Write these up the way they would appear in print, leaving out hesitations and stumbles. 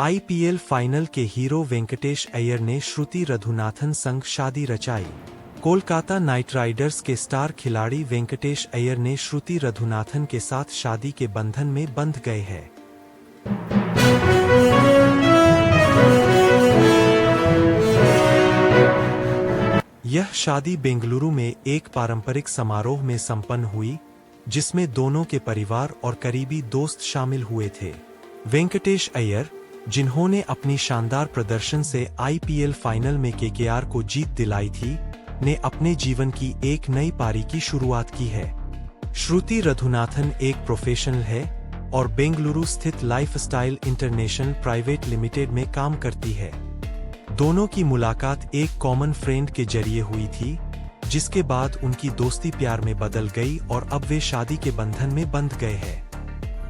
IPL final के hero Venkatesh Iyer ने श्रुति रघुनाथन संग शादी रचाई। कोलकाता नाइट राइडर्स के स्टार खिलाड़ी वेंकटेश अय्यर ने श्रुति रघुनाथन के साथ शादी के बंधन में बंध गए हैं। यह शादी बेंगलुरु में एक पारंपरिक समारोह में संपन्न हुई, जिसमें दोनों के परिवार और करीबी दोस्त शामिल हुए थे। वेंकटेश अय्यर, जिन्होंने अपनी शानदार प्रदर्शन से आईपीएल फाइनल में केकेआर को जीत दिलाई थी, ने अपने जीवन की एक नई पारी की शुरुआत की है। श्रुति रघुनाथन एक प्रोफेशनल है और बेंगलुरु स्थित लाइफस्टाइल इंटरनेशनल प्राइवेट लिमिटेड में काम करती है। दोनों की मुलाकात एक कॉमन फ्रेंड के जरिए हुई थी, जिसके बाद उनकी दोस्ती प्यार में बदल गई और अब वे शादी के बंधन में बंध गए हैं।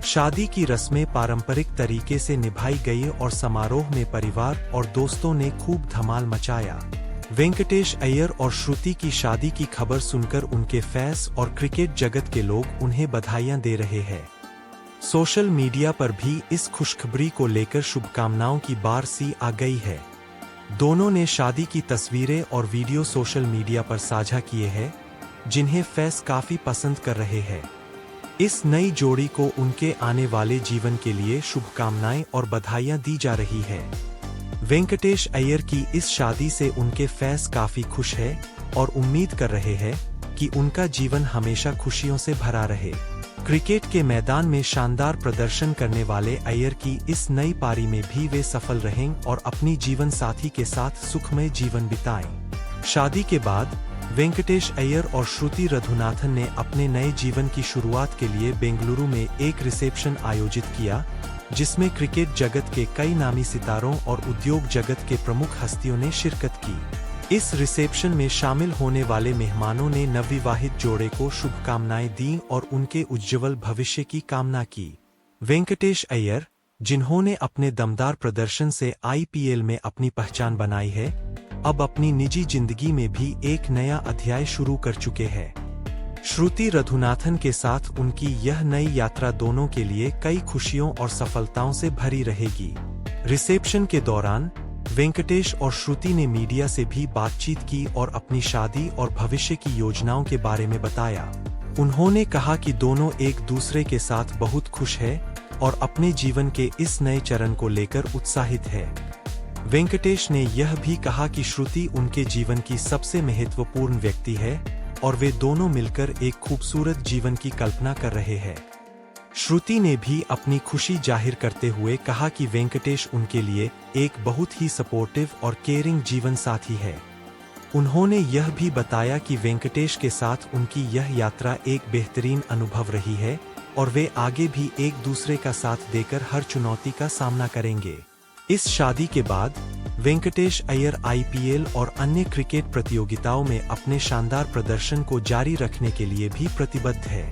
शादी की रस्में पारंपरिक तरीके से निभाई गई और समारोह में परिवार और दोस्तों ने खूब धमाल मचाया। वेंकटेश अय्यर और श्रुति की शादी की खबर सुनकर उनके फैंस और क्रिकेट जगत के लोग उन्हें बधाइयां दे रहे हैं। सोशल मीडिया पर भी इस खुशखबरी को लेकर शुभकामनाओं की बारिश आ गई है। दोनों ने शादी की तस्वीरें और वीडियो सोशल मीडिया पर साझा किए हैं, जिन्हें फैंस काफी पसंद कर रहे हैं। इस नई जोड़ी को उनके आने वाले जीवन के लिए शुभकामनाएं और बधाइयां दी जा रही है। वेंकटेश अय्यर की इस शादी से उनके फैंस काफी खुश हैं और उम्मीद कर रहे हैं कि उनका जीवन हमेशा खुशियों से भरा रहे। क्रिकेट के मैदान में शानदार प्रदर्शन करने वाले अय्यर की इस नई पारी में भी वे सफल रहें और अपनी जीवन साथी के साथ सुखमय जीवन बिताएं। शादी के बाद वेंकटेश अय्यर और श्रुति रघुनाथन ने अपने नए जीवन की शुरुआत के लिए बेंगलुरु में एक रिसेप्शन आयोजित किया, जिसमें क्रिकेट जगत के कई नामी सितारों और उद्योग जगत के प्रमुख हस्तियों ने शिरकत की। इस रिसेप्शन में शामिल होने वाले मेहमानों ने नवविवाहित जोड़े को शुभकामनाएं दी और उनके उज्ज्वल भविष्य की कामना की। वेंकटेश अय्यर, जिन्होंने अपने दमदार प्रदर्शन से आईपीएल में अपनी पहचान बनाई है, अब अपनी निजी जिंदगी में भी एक नया अध्याय शुरू कर चुके हैं। श्रुति रघुनाथन के साथ उनकी यह नई यात्रा दोनों के लिए कई खुशियों और सफलताओं से भरी रहेगी। रिसेप्शन के दौरान वेंकटेश और श्रुति ने मीडिया से भी बातचीत की और अपनी शादी और भविष्य की योजनाओं के बारे में बताया। उन्होंने कहा कि दोनों एक दूसरे के साथ बहुत खुश हैं और अपने जीवन के इस नए चरण को लेकर उत्साहित है। वेंकटेश ने यह भी कहा कि श्रुति उनके जीवन की सबसे महत्वपूर्ण व्यक्ति है और वे दोनों मिलकर एक खूबसूरत जीवन की कल्पना कर रहे हैं। श्रुति ने भी अपनी खुशी जाहिर करते हुए कहा कि वेंकटेश उनके लिए एक बहुत ही सपोर्टिव और केयरिंग जीवन साथी है। उन्होंने यह भी बताया कि वेंकटेश के साथ उनकी यह यात्रा एक बेहतरीन अनुभव रही है और वे आगे भी एक दूसरे का साथ देकर हर चुनौती का सामना करेंगे। इस शादी के बाद वेंकटेश अय्यर आईपीएल और अन्य क्रिकेट प्रतियोगिताओं में अपने शानदार प्रदर्शन को जारी रखने के लिए भी प्रतिबद्ध है।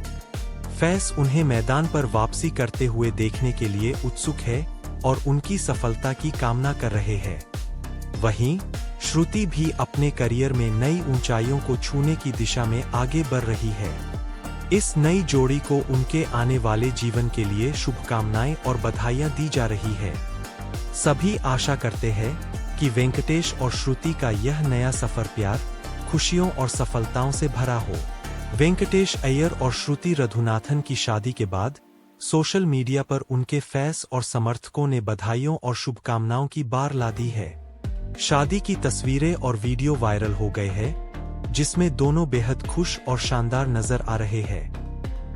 फैंस उन्हें मैदान पर वापसी करते हुए देखने के लिए उत्सुक है और उनकी सफलता की कामना कर रहे हैं। वहीं श्रुति भी अपने करियर में नई ऊंचाइयों को छूने की दिशा में आगे बढ़ रही है। इस नई जोड़ी को उनके आने वाले जीवन के लिए शुभकामनाएं और बधाइयां दी जा रही है। सभी आशा करते हैं कि वेंकटेश और श्रुति का यह नया सफर प्यार, खुशियों और सफलताओं से भरा हो। वेंकटेश अय्यर और श्रुति रघुनाथन की शादी के बाद सोशल मीडिया पर उनके फैंस और समर्थकों ने बधाइयों और शुभकामनाओं की बाढ़ ला दी है। शादी की तस्वीरें और वीडियो वायरल हो गए हैं, जिसमें दोनों बेहद खुश और शानदार नजर आ रहे हैं।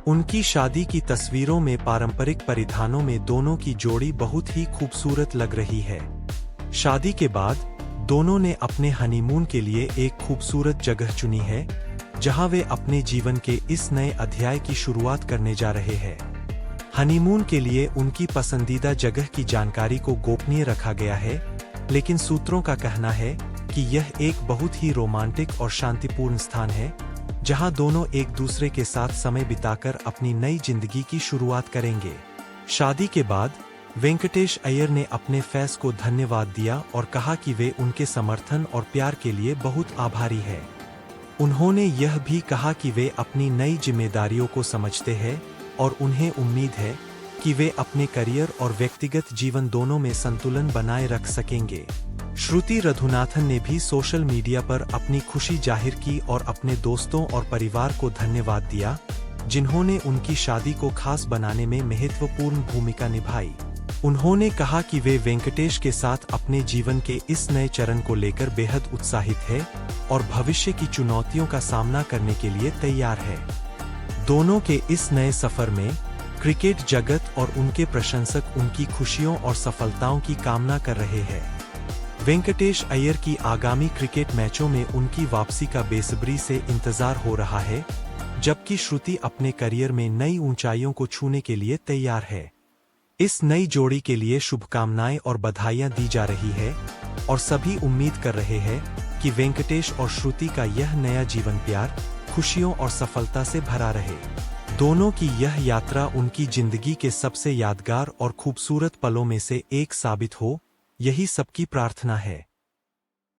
उनकी शादी की तस्वीरों में पारंपरिक परिधानों में दोनों की जोड़ी बहुत ही खूबसूरत लग रही है। शादी के बाद दोनों ने अपने हनीमून के लिए एक खूबसूरत जगह चुनी है, जहां वे अपने जीवन के इस नए अध्याय की शुरुआत करने जा रहे हैं। हनीमून के लिए उनकी पसंदीदा जगह की जानकारी को गोपनीय रखा गया है, लेकिन सूत्रों का कहना है कि यह एक बहुत ही रोमांटिक और शांतिपूर्ण स्थान है, जहां दोनों एक दूसरे के साथ समय बिताकर अपनी नई जिंदगी की शुरुआत करेंगे। शादी के बाद वेंकटेश अय्यर ने अपने फैंस को धन्यवाद दिया और कहा कि वे उनके समर्थन और प्यार के लिए बहुत आभारी हैं। उन्होंने यह भी कहा कि वे अपनी नई जिम्मेदारियों को समझते हैं और उन्हें उम्मीद है कि वे अपने करियर और व्यक्तिगत जीवन दोनों में संतुलन बनाए रख सकेंगे। श्रुति रघुनाथन ने भी सोशल मीडिया पर अपनी खुशी जाहिर की और अपने दोस्तों और परिवार को धन्यवाद दिया, जिन्होंने उनकी शादी को खास बनाने में महत्वपूर्ण भूमिका निभाई। उन्होंने कहा कि वे वेंकटेश के साथ अपने जीवन के इस नए चरण को लेकर बेहद उत्साहित है और भविष्य की चुनौतियों का सामना करने के लिए तैयार है। दोनों के इस नए सफर में क्रिकेट जगत और उनके प्रशंसक उनकी खुशियों और सफलताओं की कामना कर रहे हैं। वेंकटेश अय्यर की आगामी क्रिकेट मैचों में उनकी वापसी का बेसब्री से इंतजार हो रहा है, जबकि श्रुति अपने करियर में नई ऊंचाइयों को छूने के लिए तैयार है। इस नई जोड़ी के लिए शुभकामनाएं और बधाइयां दी जा रही है और सभी उम्मीद कर रहे हैं कि वेंकटेश और श्रुति का यह नया जीवन प्यार, खुशियों और सफलता से भरा रहे। दोनों की यह यात्रा उनकी जिंदगी के सबसे यादगार और खूबसूरत पलों में से एक साबित हो, यही सबकी प्रार्थना है।